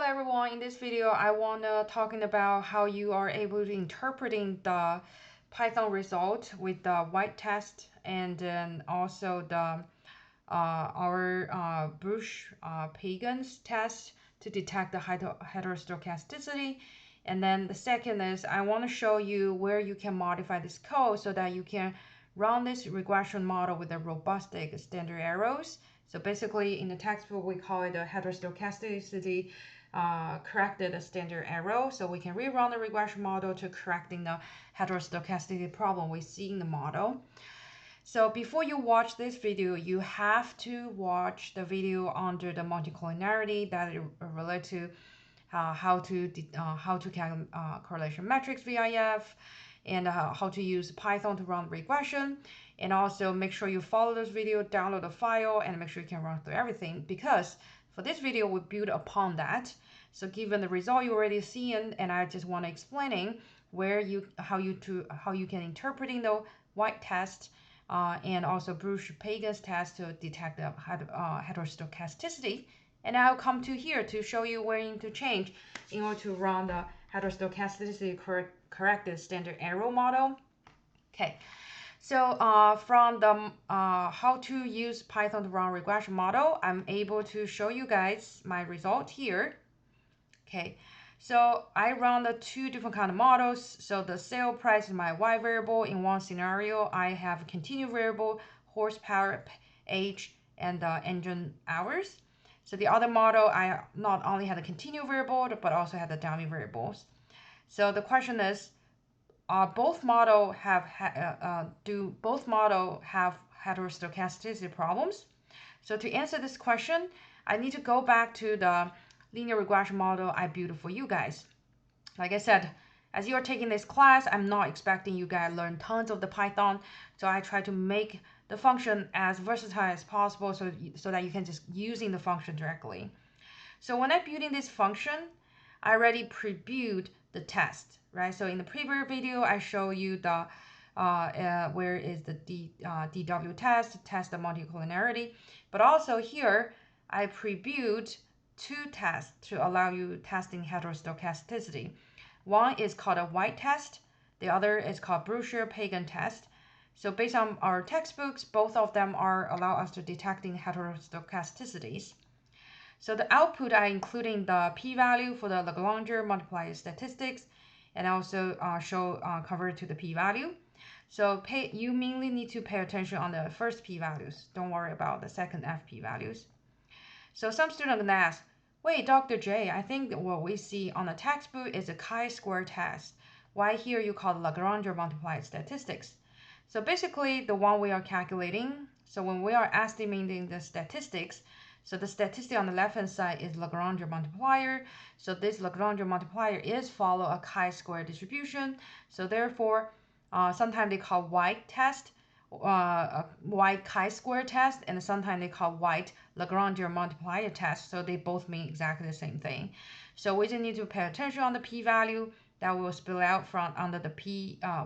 everyone, in this video I wanna talking about how you are able to interpreting the Python result with the white test and then also the our Bruch Pagans test to detect the heterostochasticity. And then the second is I want to show you where you can modify this code so that you can run this regression model with the robust standard errors. So basically in the textbook we call it a heterostochasticity corrected standard error. So we can rerun the regression model to correcting the heterostochasticity problem we see in the model. So before you watch this video, you have to watch the video under the multicollinearity that relate to how to calculate correlation matrix VIF, and how to use Python to run regression. And also make sure you follow this video, download the file, and make sure you can run through everything, because for this video we build upon that. So given the result you already seen, and I just want to explaining where how you can interpreting the white test and also Bruch-Pagans test to detect the heterostochasticity. And I'll come to here to show you where you need to change in order to run the heterostochasticity corrected standard error model. Okay, so from the how to use Python to run regression model, I'm able to show you guys my result here. Okay, so I run the two different kind of models. So the sale price is my y variable. In one scenario, I have continued variable, horsepower, age, and engine hours. So the other model, I not only had a continued variable, but also had the dummy variables. So the question is, both model have do both model have heterostochasticity problems? So to answer this question, I need to go back to the linear regression model I built for you guys. Like I said, as you are taking this class, I'm not expecting you guys learn tons of the Python. So I try to make the function as versatile as possible so that you can just using the function directly. So when I'm building this function, I already pre-built the test, right? So in the previous video, I show you the where is the DW test the multicollinearity. But also here, I pre-built two tests to allow you testing heterostochasticity. One is called a white test. The other is called Bruch-Pagan test. So based on our textbooks, both of them are allow us to detecting heterostochasticities. So the output are including the p-value for the Lagrange multiplier statistics, and also show convert to the p-value. So you mainly need to pay attention on the first p-values. Don't worry about the second f p-values. So some students can ask, wait, Dr. J, I think what we see on the textbook is a chi-square test. Why here you call Lagrange multiplier statistics? So basically the one we are calculating, so when we are estimating the statistics, so the statistic on the left-hand side is Lagrange multiplier. So this Lagrange multiplier is follow a chi-square distribution. So therefore, sometimes they call white test, white chi-square test, and sometimes they call white Lagrange multiplier test. So they both mean exactly the same thing. So we just need to pay attention on the p-value that will spill out from under the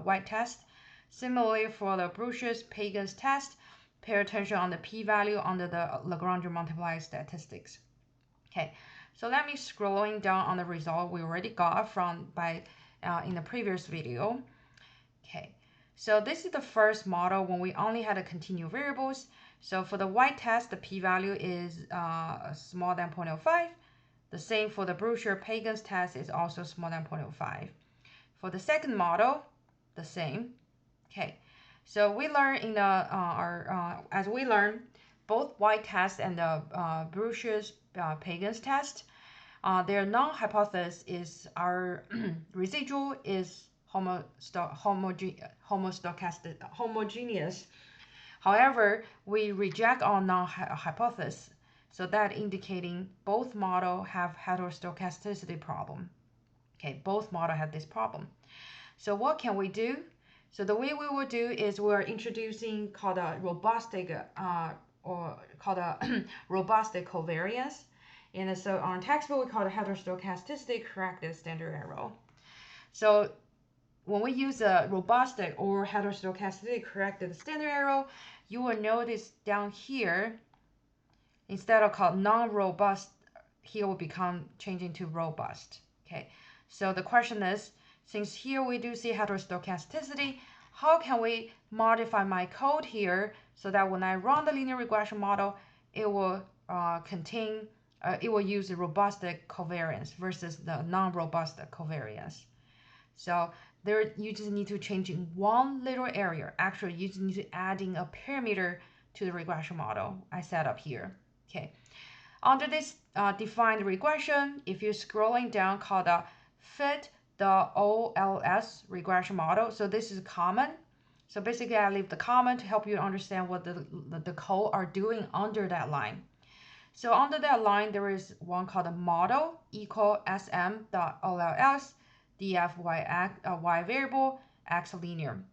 white test. Similarly for the Bruch-Pagans test, pay attention on the p-value under the Lagrange multiplier statistics. Okay, so let me scrolling down on the result we already got from in the previous video. Okay, so this is the first model when we only had a continued variables. So for the white test, the p-value is smaller than 0.05. The same for the Bruch-Pagans test is also smaller than 0.05. For the second model, the same. Okay, so we learn in the as we learn both white test and the Bruch-Pagans test, their non-hypothesis is our residual is homogeneous. However, we reject our non-hypothesis, so that indicating both model have heterostochasticity problem. Okay, both model have this problem. So what can we do? So the way we will do is we're introducing called a robust robust covariance. And so on textbook we call it heterostochasticity corrected standard error. So when we use a robust or heterostochasticity corrected standard error, you will notice down here, instead of called non-robust here will become changing to robust. Okay, so the question is, since here we do see heterostochasticity, how can we modify my code here so that when I run the linear regression model, it will it will use the robust covariance versus the non-robust covariance. So there, you just need to change in one little area. Actually, you just need to adding a parameter to the regression model I set up here. Okay. Under this defined regression, if you're scrolling down, called fit the OLS regression model. So this is common. So basically, I leave the comment to help you understand what the code are doing under that line. So under that line, there is one called a model equal sm.ols df y variable x linear.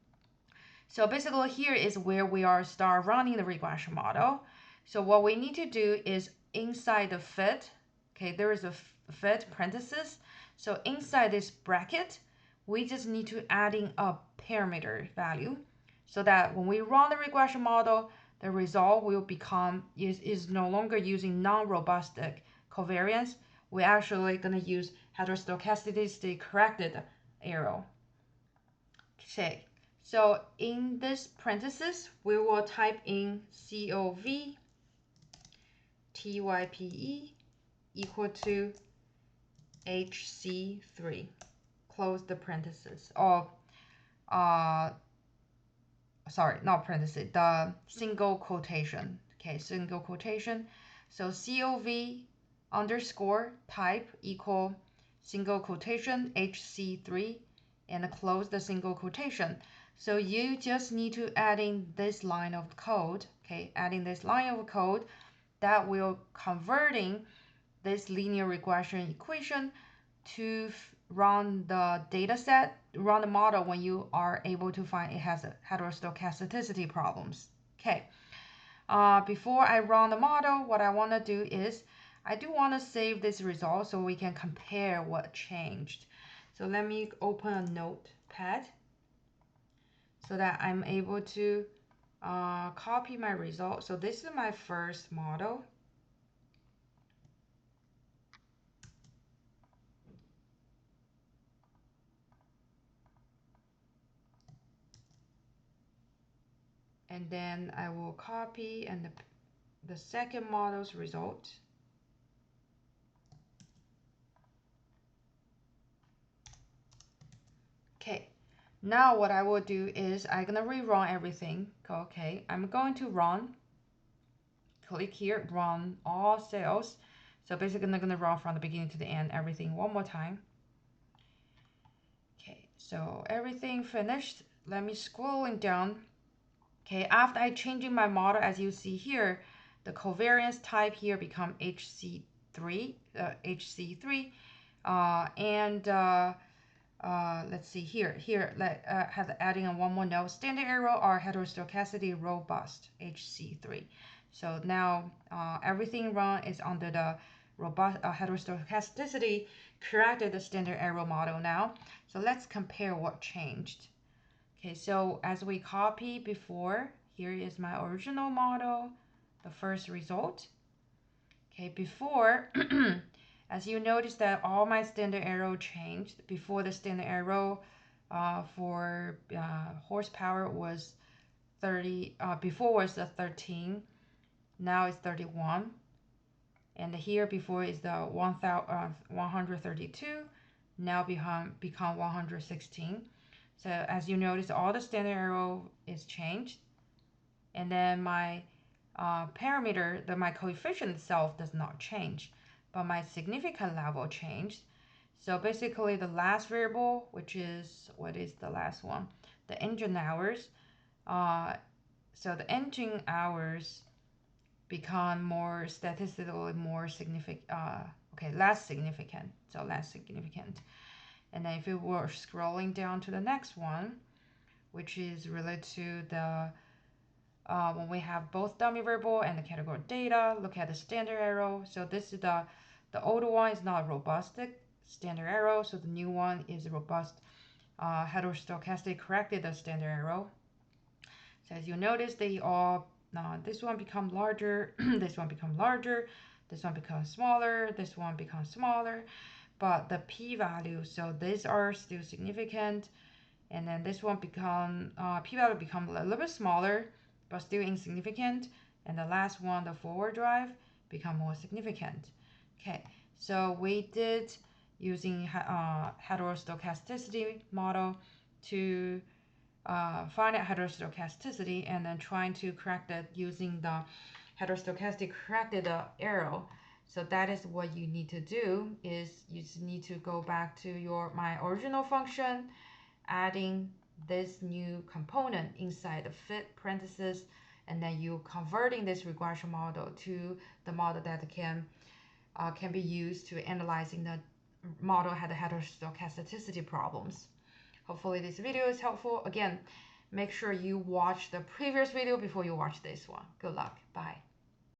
So basically here is where we are start running the regression model. So what we need to do is inside the fit, okay, there is a fit parenthesis. So inside this bracket, we just need to add in a parameter value so that when we run the regression model, the result will become is no longer using non-robust covariance. We're actually going to use heterostochasticity corrected arrow. Okay, so in this parenthesis, we will type in COV TYPE equal to HC3. Close the parenthesis. Or, sorry, not parenthesis, the single quotation. Okay, single quotation. So COV underscore type equal single quotation HC3 and close the single quotation. So you just need to add in this line of code, okay, adding this line of code that will converting this linear regression equation to run the data set, run the model when you are able to find it has a heterostochasticity problems. Okay, before I run the model, what I want to do is I do want to save this result so we can compare what changed. So let me open a notepad so that I'm able to copy my result. So this is my first model. And then I will copy and the second model's result. Okay, now what I will do is I'm gonna rerun everything. Okay, I'm going to run. Click here, run all cells. So basically I'm gonna run from the beginning to the end, everything one more time. Okay, so everything finished. Let me scrolling down. Okay, after I changing my model, as you see here, the covariance type here become HC3, let's see here, have adding on one more note, standard error or heterostochasticity robust HC3. So now everything run is under the robust heterostochasticity corrected the standard error model now. So let's compare what changed. Okay, so as we copy before, here is my original model, the first result. Okay, before, as you notice that all my standard arrow changed. Before the standard arrow for horsepower was 30, before was the 13, now it's 31. And here before is the 132, now become 116. So as you notice, all the standard arrow is changed. And then my parameter, my coefficient itself does not change, but my significant level changed. So basically the last variable, which is, what is the last one? The engine hours. So the engine hours become more statistically more significant, less significant, so less significant. And then if we were scrolling down to the next one, which is related to the when we have both dummy variable and the category data, look at the standard arrow. So this is the older one is not robust standard arrow, so the new one is robust heterostochastic corrected the standard arrow. So as you notice, they all this one become larger, this one become larger. this one becomes smaller, this one becomes smaller, but the p-value, so these are still significant, and then this one become p-value become a little bit smaller but still insignificant, and the last one, the forward drive, become more significant. Okay, so we did using heterostochasticity model to find out heterostochasticity, and then trying to correct it using the heterostochastic corrected arrow. So that is what you need to do, is you just need to go back to my original function, adding this new component inside the fit parenthesis, and then you converting this regression model to the model that can be used to analyzing the model had the heterostochasticity problems. Hopefully this video is helpful. Again, make sure you watch the previous video before you watch this one. Good luck. Bye.